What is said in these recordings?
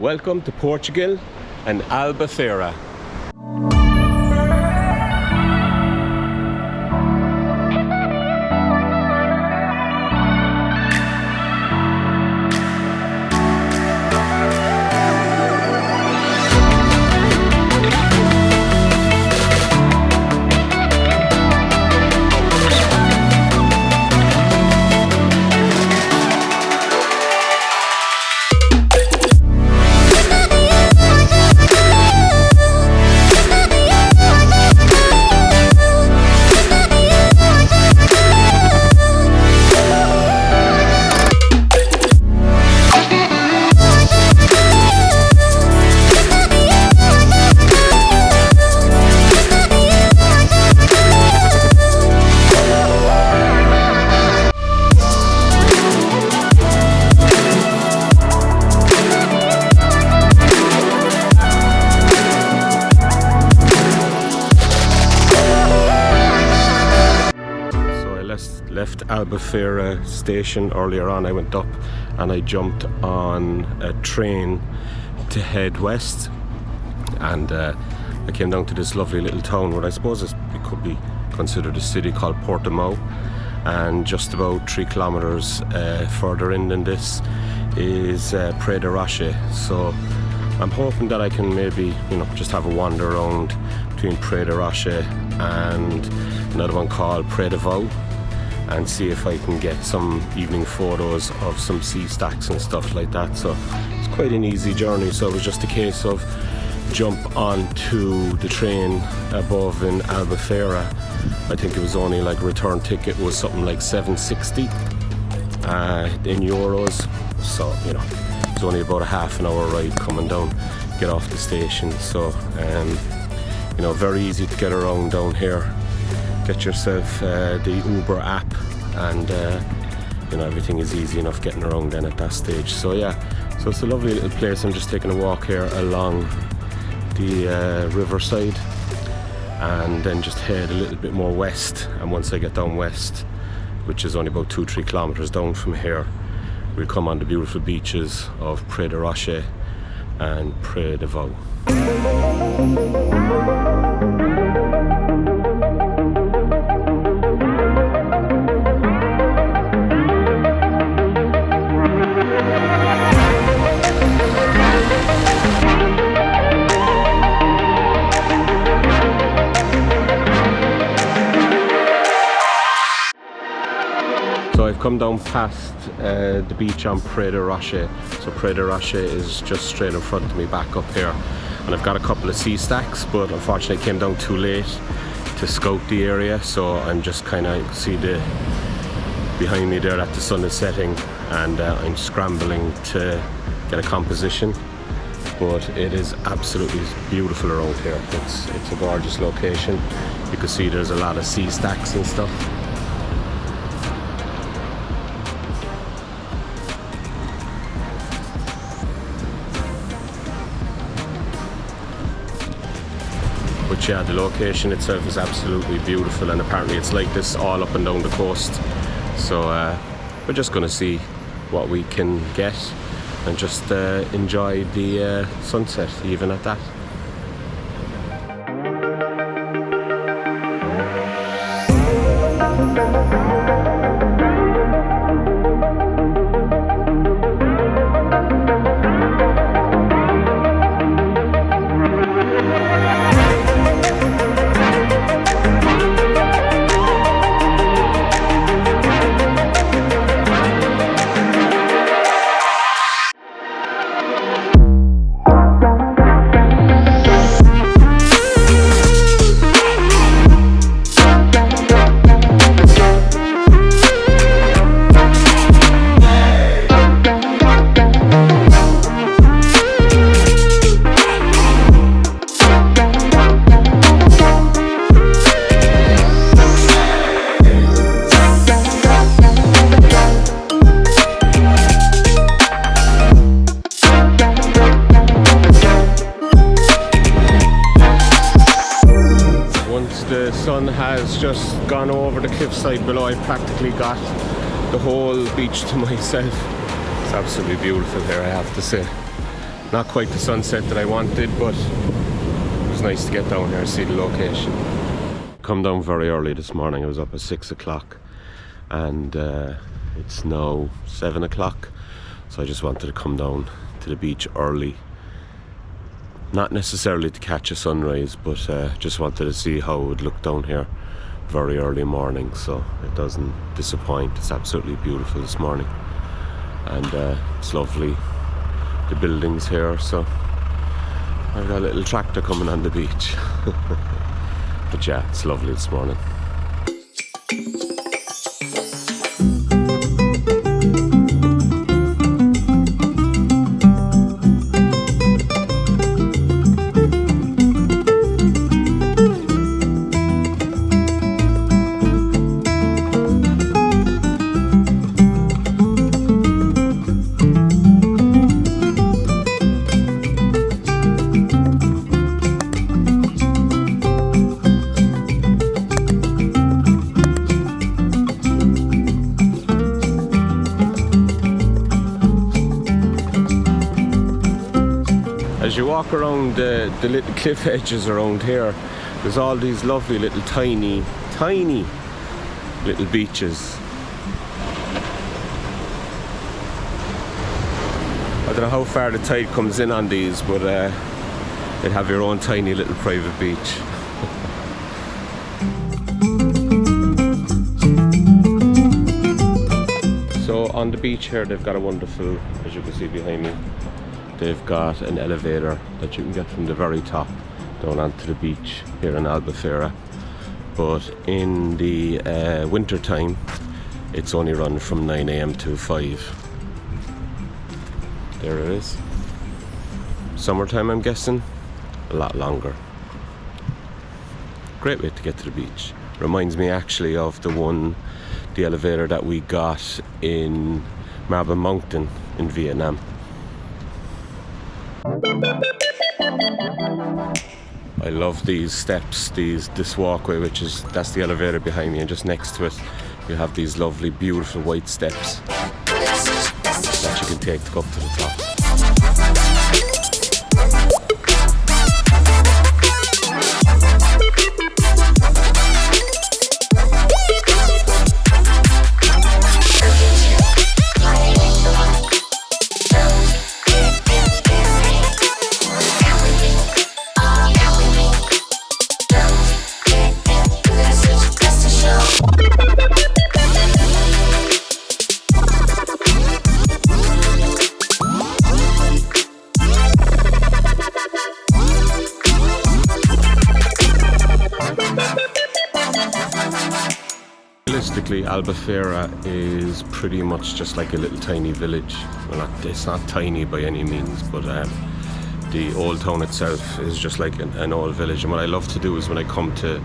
Welcome to Portugal and Albufeira. Left Albufeira station earlier on. I went up and I jumped on a train to head west, and I came down to this lovely little town where I suppose it could be considered a city called Portimao, and just about 3 kilometers further in than this is Praia Do Vau. So I'm hoping that I can maybe just have a wander around between Praia Do Vau and another one called Praia Do Vau, and see if I can get some evening photos of some sea stacks and stuff like that. So it's quite an easy journey, so it was just a case of jump onto the train above in Albufeira. I think it was only like return ticket was something like 760 in euros, so it's only about a half an hour ride coming down, get off the station. So very easy to get around down here. Get yourself the Uber app, and everything is easy enough getting around then at that stage. So yeah, so it's a lovely little place. I'm just taking a walk here along the riverside, and then just head a little bit more west. And once I get down west, which is only about 2-3 kilometers down from here, we'll come on the beautiful beaches of Praia Do Vau and Praia Do Vau. So I've come down past the beach on Praia Do Vau. So Praia Do Vau is just straight in front of me back up here, and I've got a couple of sea stacks, but unfortunately I came down too late to scout the area. So I'm just kind of, see behind me there that the sun is setting, and I'm scrambling to get a composition. But it is absolutely beautiful around here. It's a gorgeous location. You can see there's a lot of sea stacks and stuff. But yeah, the location itself is absolutely beautiful, and apparently it's like this all up and down the coast. So we're just going to see what we can get and just enjoy the sunset even at that. sun has just gone over the cliffside below. I practically got the whole beach to myself. It's absolutely beautiful here, I have to say. Not quite the sunset that I wanted, but it was nice to get down here and see the location. Come down very early this morning. I was up at 6 o'clock and it's now 7 o'clock, so I just wanted to come down to the beach early. Not necessarily to catch a sunrise, but just wanted to see how it would look down here very early morning, so it doesn't disappoint. It's absolutely beautiful this morning, and it's lovely, the buildings here. So I've got a little tractor coming on the beach. But yeah, it's lovely this morning. As you walk around the little cliff edges around here, there's all these lovely little tiny little beaches. I don't know how far the tide comes in on these, but they'd have your own tiny little private beach. So on the beach here, they've got a wonderful, as you can see behind me, they've got an elevator that you can get from the very top down onto the beach here in Albufeira. But in the winter time, it's only run from 9 AM to 5. There it is. Summertime, I'm guessing, a lot longer. Great way to get to the beach. Reminds me actually of the elevator that we got in Marble Mountain in Vietnam. I love these steps, this walkway, that's the elevator behind me, and just next to it you have these lovely beautiful white steps that you can take to go up to the top. Realistically, Albufeira is pretty much just like a little tiny village. Well, it's not tiny by any means, but the old town itself is just like an old village. And what I love to do is when I come to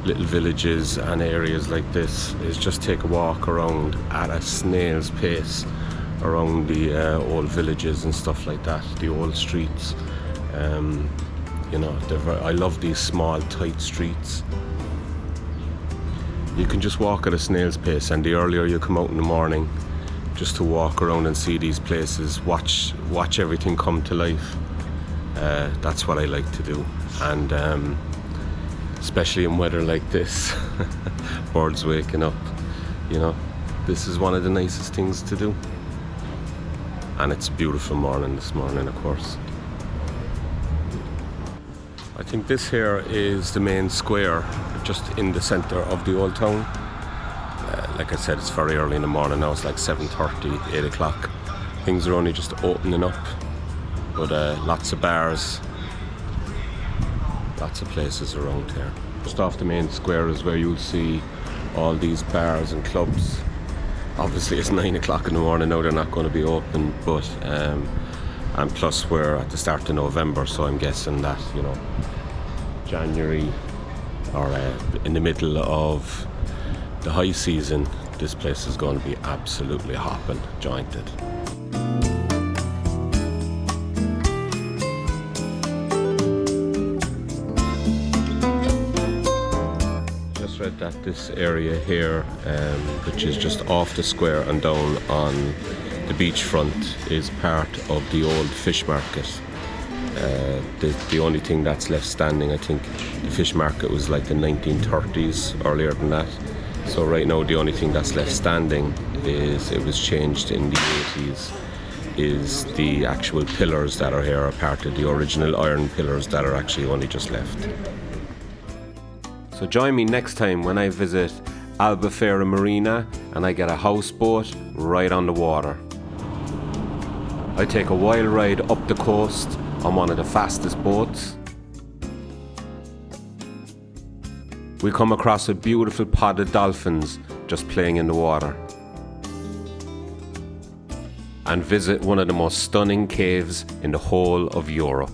little villages and areas like this is just take a walk around at a snail's pace around the old villages and stuff like that, the old streets. You know, I love these small tight streets. You can just walk at a snail's pace, and the earlier you come out in the morning just to walk around and see these places, watch everything come to life, that's what I like to do. And especially in weather like this, birds waking up, you know, this is one of the nicest things to do. And it's a beautiful morning this morning, of course. I think this here is the main square, just in the centre of the old town. Like I said, it's very early in the morning now. It's like 7:30, 8 o'clock. Things are only just opening up, but lots of bars, lots of places around here. Just off the main square is where you'll see all these bars and clubs. Obviously it's 9 o'clock in the morning now, they're not going to be open, but and plus we're at the start of November, so I'm guessing that, you know, January or in the middle of the high season, this place is going to be absolutely hopping, jointed. Just read that this area here, which is just off the square and down on the beachfront is part of the old fish market. The only thing that's left standing, I think the fish market was like the 1930s, earlier than that. So right now the only thing that's left standing is, it was changed in the 80s, is the actual pillars that are here are part of the original iron pillars that are actually only just left. So join me next time when I visit Albufeira Marina and I get a houseboat right on the water. I take a wild ride up the coast on one of the fastest boats. We come across a beautiful pod of dolphins just playing in the water, and visit one of the most stunning caves in the whole of Europe.